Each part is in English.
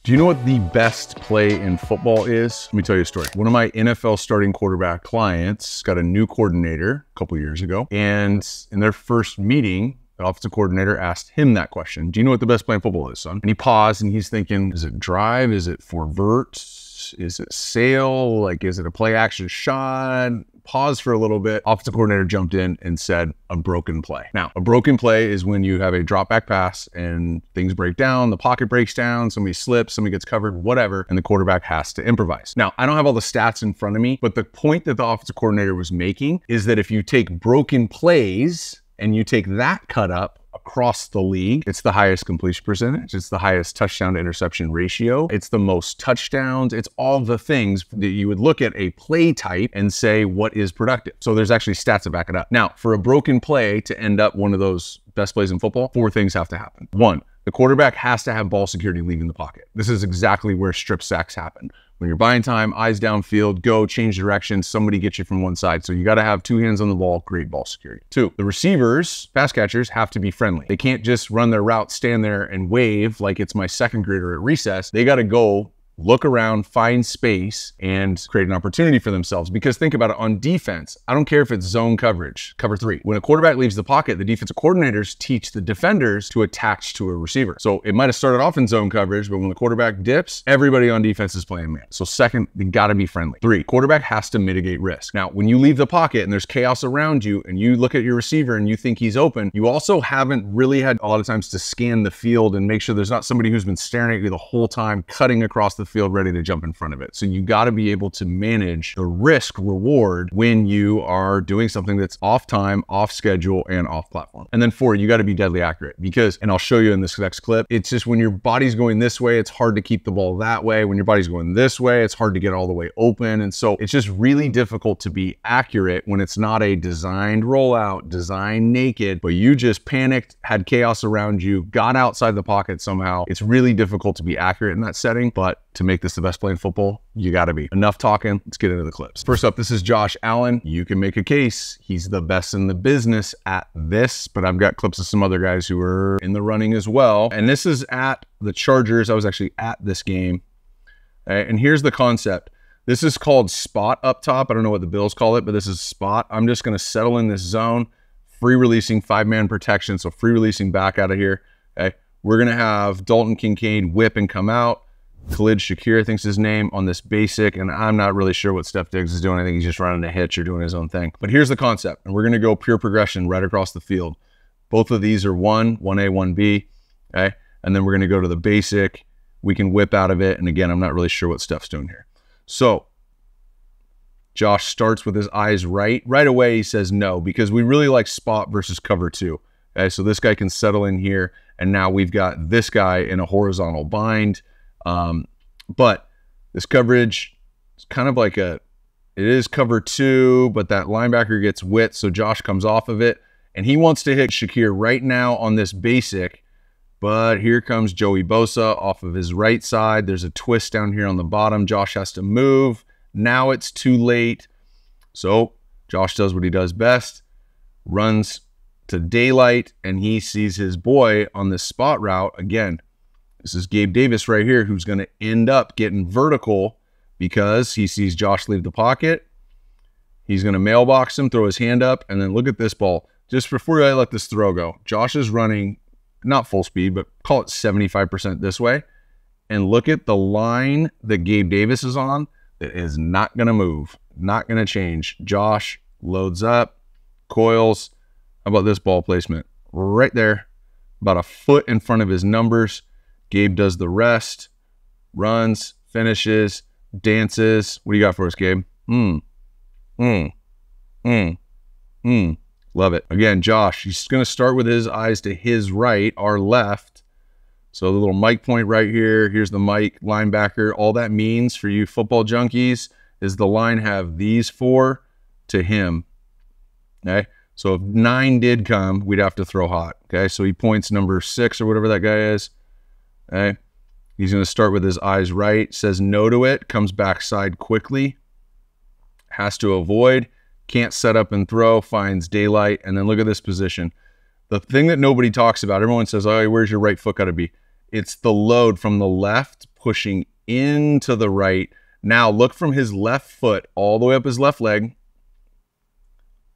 Do you know what the best play in football is? Let me tell you a story. One of my NFL starting quarterback clients got a new coordinator a couple years ago, and in their first meeting, the offensive coordinator asked him that question. Do you know what the best play in football is, son? And he paused and he's thinking, is it drive? Is it forvert? Is it sail? Like, is it a play action shot? Pause for a little bit. Offensive coordinator jumped in and said a broken play. Now, a broken play is when you have a drop back pass and things break down, the pocket breaks down, somebody slips, somebody gets covered, whatever, and the quarterback has to improvise. Now, I don't have all the stats in front of me, but the point that the offensive coordinator was making is that if you take broken plays and you take that cut up across the league, it's the highest completion percentage, it's the highest touchdown to interception ratio, it's the most touchdowns, it's all the things that you would look at a play type and say what is productive. So there's actually stats to back it up. Now, for a broken play to end up one of those best plays in football, 4 things have to happen. 1, the quarterback has to have ball security leaving the pocket. This is exactly where strip sacks happen. When you're buying time, eyes downfield, go, change direction, somebody gets you from one side. So you got to have 2 hands on the ball, great ball security. 2, the receivers, pass catchers, have to be friendly. They can't just run their route, stand there and wave like it's my second grader at recess. They got to go, look around, find space, and create an opportunity for themselves. Because think about it, on defense, I don't care if it's zone coverage, cover 3. When a quarterback leaves the pocket, the defensive coordinators teach the defenders to attach to a receiver. So it might have started off in zone coverage, but when the quarterback dips, everybody on defense is playing man. So second, they gotta be friendly. 3, quarterback has to mitigate risk. Now, when you leave the pocket and there's chaos around you and you look at your receiver and you think he's open, you also haven't really had a lot of times to scan the field and make sure there's not somebody who's been staring at you the whole time, cutting across the field ready to jump in front of it. So you got to be able to manage the risk reward when you are doing something that's off time, off schedule, and off platform. And then 4, you got to be deadly accurate because, and I'll show you in this next clip, it's just when your body's going this way, it's hard to keep the ball that way. When your body's going this way, it's hard to get all the way open. And so it's just really difficult to be accurate when it's not a designed rollout, designed naked, but you just panicked, had chaos around you, got outside the pocket somehow. It's really difficult to be accurate in that setting, but to make this the best play in football, you gotta be. Enough talking, let's get into the clips. First up, this is Josh Allen. You can make a case. He's the best in the business at this, but I've got clips of some other guys who are in the running as well. And this is at the Chargers. I was actually at this game. And here's the concept. This is called spot up top. I don't know what the Bills call it, but this is spot. I'm just gonna settle in this zone, free releasing 5-man protection, so free releasing back out of here, okay? We're gonna have Dalton Kincaid whip and come out. Khalid Shakir, I think's his name, on this basic, and I'm not really sure what Steph Diggs is doing. I think he's just running a hitch or doing his own thing. But here's the concept, and we're gonna go pure progression right across the field. Both of these are 1A, 1B, okay? And then we're gonna go to the basic. We can whip out of it, and again, I'm not really sure what Steph's doing here. So, Josh starts with his eyes right. Right away, he says no, because we really like spot versus cover 2. Okay, so this guy can settle in here, and now we've got this guy in a horizontal bind. But this coverage is kind of like it is cover 2, but that linebacker gets width, so Josh comes off of it, and he wants to hit Shakir right now on this basic, but here comes Joey Bosa off of his right side. There's a twist down here on the bottom. Josh has to move. Now it's too late. So Josh does what he does best, runs to daylight, and he sees his boy on this spot route. Again, this is Gabe Davis right here, who's going to end up getting vertical because he sees Josh leave the pocket. He's going to mailbox him, throw his hand up, and then look at this ball. Just before I let this throw go, Josh is running, not full speed, but call it 75% this way. And look at the line that Gabe Davis is on that is not going to move, not going to change. Josh loads up, coils. How about this ball placement? Right there, about a foot in front of his numbers. Gabe does the rest, runs, finishes, dances. What do you got for us, Gabe? Love it. Again, Josh, he's going to start with his eyes to his right, our left. So the little mic point right here. Here's the mic linebacker. All that means for you football junkies is the line have these 4 to him. Okay? So if 9 did come, we'd have to throw hot. Okay? So he points number 6 or whatever that guy is. Okay, he's going to start with his eyes right, says no to it, comes backside quickly, has to avoid, can't set up and throw, finds daylight, and then look at this position. The thing that nobody talks about, everyone says, oh, where's your right foot got to be? It's the load from the left pushing into the right. Now look from his left foot all the way up his left leg,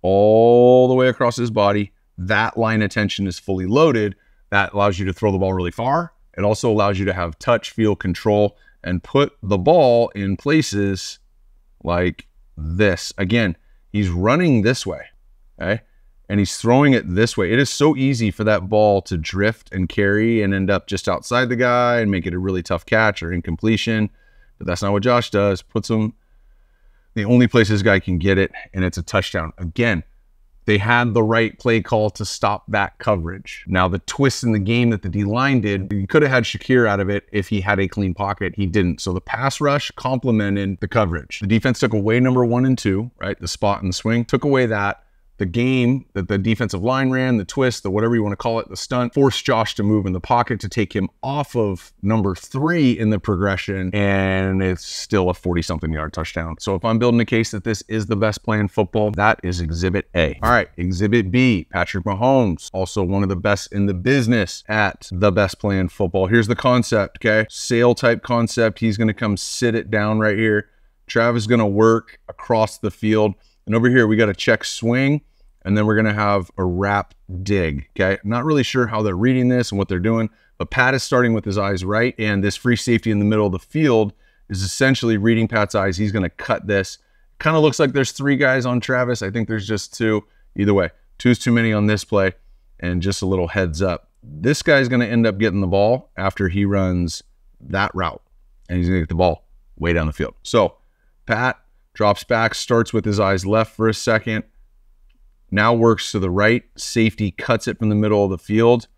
all the way across his body. That line of tension is fully loaded. That allows you to throw the ball really far. It also allows you to have touch, feel, control, and put the ball in places like this. Again, he's running this way, okay? And he's throwing it this way. It is so easy for that ball to drift and carry and end up just outside the guy and make it a really tough catch or incompletion. But that's not what Josh does. Puts him the only place this guy can get it, and it's a touchdown. Again, they had the right play call to stop that coverage. Now, the twist in the game that the D-line did, you could have had Shakir out of it if he had a clean pocket. He didn't. So the pass rush complemented the coverage. The defense took away number 1 and 2, right? The spot and the swing. Took away that. The game that the defensive line ran, the twist, the whatever you want to call it, the stunt, forced Josh to move in the pocket to take him off of number 3 in the progression, and it's still a 40-something yard touchdown. So if I'm building a case that this is the best play in football, that is Exhibit A. All right, Exhibit B, Patrick Mahomes, also one of the best in the business at the best play in football. Here's the concept, okay? Sail type concept. He's going to come sit it down right here. Travis is going to work across the field. And over here, we got a check swing, and then we're going to have a wrap dig, okay? I'm not really sure how they're reading this and what they're doing, but Pat is starting with his eyes right, and this free safety in the middle of the field is essentially reading Pat's eyes. He's going to cut this. Kind of looks like there's 3 guys on Travis. I think there's just 2. Either way, 2's too many on this play, and just a little heads up. This guy's going to end up getting the ball after he runs that route, and he's going to get the ball way down the field. So Pat drops back, starts with his eyes left for a second, now works to the right. Safety cuts it from the middle of the field.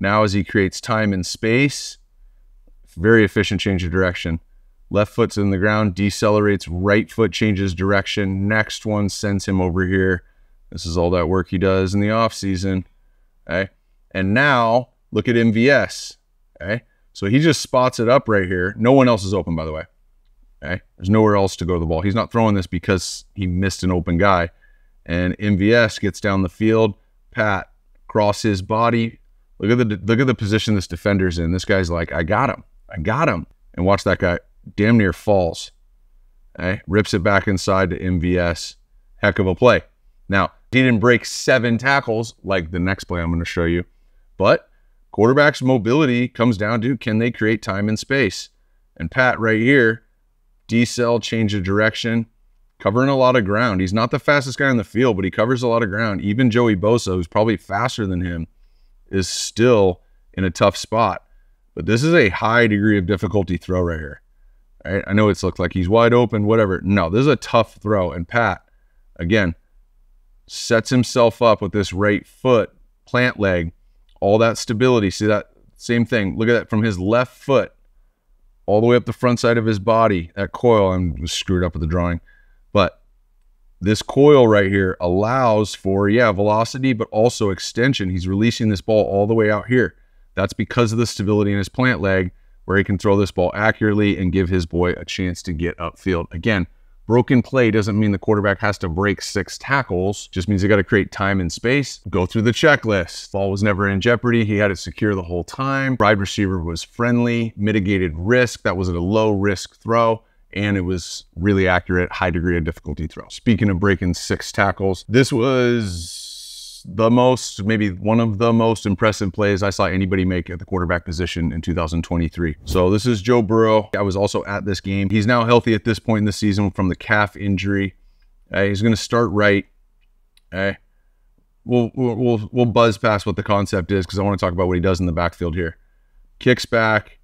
Now as he creates time and space, very efficient change of direction. Left foot's in the ground, decelerates, right foot changes direction. Next one sends him over here. This is all that work he does in the offseason. Okay? And now look at MVS. Okay? So he just spots it up right here. No one else is open, by the way. Okay? There's nowhere else to go to the ball. He's not throwing this because he missed an open guy. And MVS gets down the field. Pat cross his body. Look at the position this defender's in. This guy's like, I got him. I got him. And watch that guy damn near falls. Okay? Rips it back inside to MVS. Heck of a play. Now, he didn't break 7 tackles like the next play I'm going to show you. But quarterback's mobility comes down to, can they create time and space? And Pat right here, decel, change of direction, covering a lot of ground. He's not the fastest guy on the field, but he covers a lot of ground. Even Joey Bosa, who's probably faster than him, is still in a tough spot. But this is a high degree of difficulty throw right here. Right? I know it's looked like he's wide open, whatever. No, this is a tough throw. And Pat, again, sets himself up with this right foot, plant leg, all that stability. See that? Same thing. Look at that from his left foot all the way up the front side of his body. That coil, I'm screwed up with the drawing. But this coil right here allows for, yeah, velocity, but also extension. He's releasing this ball all the way out here. That's because of the stability in his plant leg, where he can throw this ball accurately and give his boy a chance to get upfield. Again, broken play doesn't mean the quarterback has to break 6 tackles. Just means they got to create time and space. Go through the checklist. Ball was never in jeopardy. He had it secure the whole time. Wide receiver was friendly, mitigated risk. That was a low risk throw. And it was really accurate, high degree of difficulty throw. Speaking of breaking 6 tackles, this was the most, maybe one of the most impressive plays I saw anybody make at the quarterback position in 2023. So this is Joe Burrow. I was also at this game. He's now healthy at this point in the season from the calf injury. He's going to start right. We'll buzz past what the concept is because I want to talk about what he does in the backfield here. Kicks back.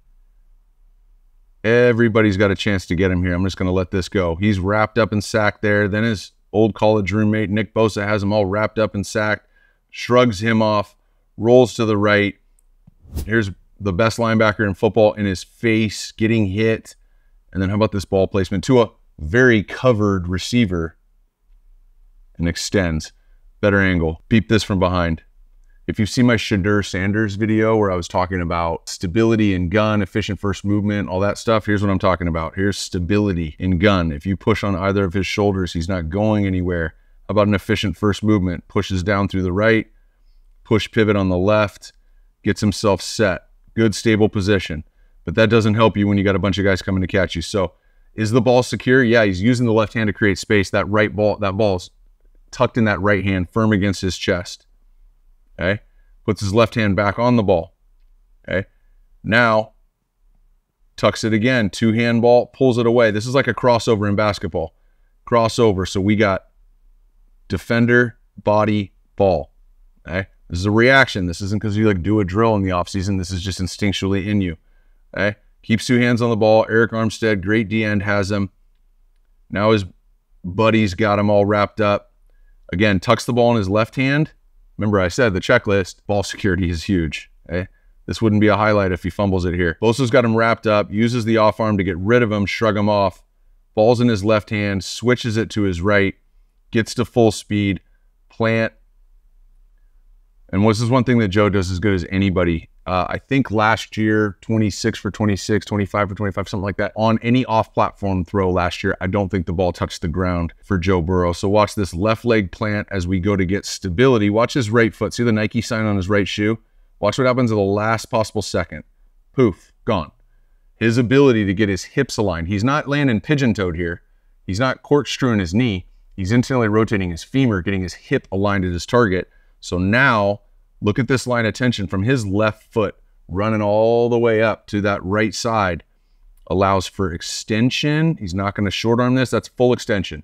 Everybody's got a chance to get him here. I'm just going to let this go. He's wrapped up and sacked there. Then his old college roommate, Nick Bosa, has him all wrapped up and sacked, shrugs him off, rolls to the right. Here's the best linebacker in football in his face, getting hit. And then how about this ball placement to a very covered receiver and extends. Better angle. Beep this from behind. If you've seen my Shadur Sanders video where I was talking about stability in gun, efficient first movement, all that stuff, here's what I'm talking about. Here's stability in gun. If you push on either of his shoulders, he's not going anywhere. How about an efficient first movement? Pushes down through the right, push pivot on the left, gets himself set. good stable position. But that doesn't help you when you got a bunch of guys coming to catch you. So is the ball secure? Yeah, he's using the left hand to create space. That ball's tucked in that right hand, firm against his chest. Okay? Puts his left hand back on the ball. Okay? Now, tucks it again, two-hand ball, pulls it away. This is like a crossover in basketball. Crossover. So we got defender, body, ball. Okay? This is a reaction. This isn't because you like do a drill in the offseason. This is just instinctually in you. Okay? Keeps two hands on the ball. Eric Armstead, great D-end, has him. Now his buddy's got him all wrapped up. Again, tucks the ball in his left hand. Remember I said the checklist, ball security is huge. Okay? This wouldn't be a highlight if he fumbles it here. Bosa's got him wrapped up, uses the off arm to get rid of him, shrug him off. Ball's in his left hand, switches it to his right, gets to full speed, plant. And this is one thing that Joe does as good as anybody. I think last year, 26 for 26, 25 for 25, something like that. On any off-platform throw last year, I don't think the ball touched the ground for Joe Burrow. So watch this left leg plant as we go to get stability. Watch his right foot. See the Nike sign on his right shoe? Watch what happens at the last possible second. Poof, gone. His ability to get his hips aligned. He's not landing pigeon-toed here. He's not corkscrewing his knee. He's instantly rotating his femur, getting his hip aligned at his target. So now, look at this line of tension from his left foot running all the way up to that right side. Allows for extension. He's not going to short arm this. That's full extension.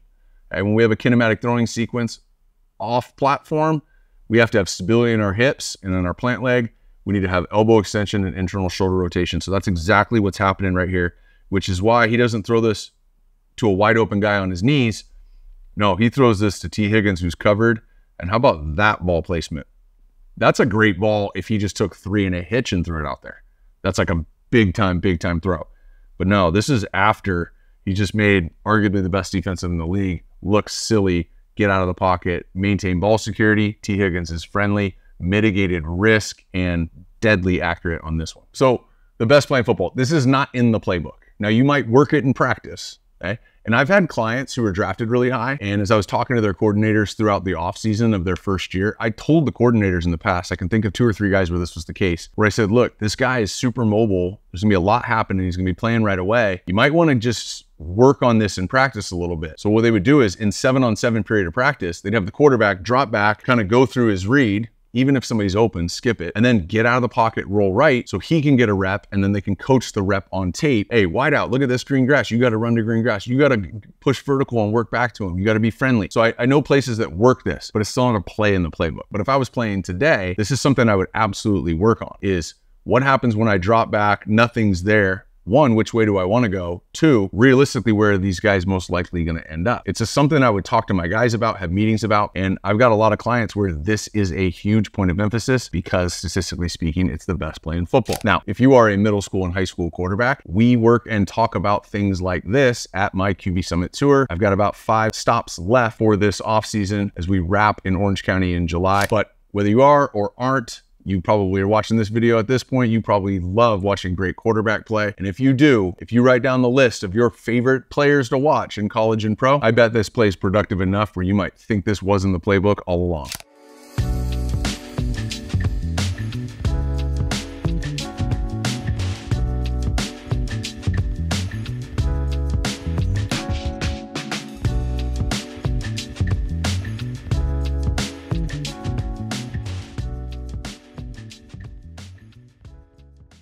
And when we have a kinematic throwing sequence off platform, we have to have stability in our hips and in our plant leg. We need to have elbow extension and internal shoulder rotation. So that's exactly what's happening right here, which is why he doesn't throw this to a wide open guy on his knees. No, he throws this to T. Higgins, who's covered. And how about that ball placement? That's a great ball if he just took 3 and a hitch and threw it out there. That's like a big time throw. But no, this is after he just made arguably the best defensive in the league look silly, get out of the pocket, maintain ball security. T. Higgins is friendly, mitigated risk, and deadly accurate on this one. So the best play in football. This is not in the playbook. Now you might work it in practice, okay? And I've had clients who were drafted really high, and as I was talking to their coordinators throughout the offseason of their first year, I told the coordinators in the past, I can think of 2 or 3 guys where this was the case, where I said, look, this guy is super mobile. There's gonna be a lot happening. He's gonna be playing right away. You might wanna just work on this in practice a little bit. So what they would do is in 7-on-7 period of practice, they'd have the quarterback drop back, kind of go through his read, even if somebody's open, skip it, and then get out of the pocket, roll right, so he can get a rep, and then they can coach the rep on tape. Hey, wide out, look at this green grass. You got to run to green grass. You got to push vertical and work back to him. You got to be friendly. So I know places that work this, but it's still not a play in the playbook. But if I was playing today, this is something I would absolutely work on, is what happens when I drop back, nothing's there. 1, which way do I want to go? 2, realistically, where are these guys most likely going to end up? It's just something I would talk to my guys about, have meetings about, and I've got a lot of clients where this is a huge point of emphasis because statistically speaking, it's the best play in football. Now, if you are a middle school and high school quarterback, we work and talk about things like this at my QB Summit Tour. I've got about 5 stops left for this offseason as we wrap in Orange County in July. But whether you are or aren't, you probably are watching this video at this point, you probably love watching great quarterback play. And if you do, if you write down the list of your favorite players to watch in college and pro, I bet this play is productive enough where you might think this was in the playbook all along.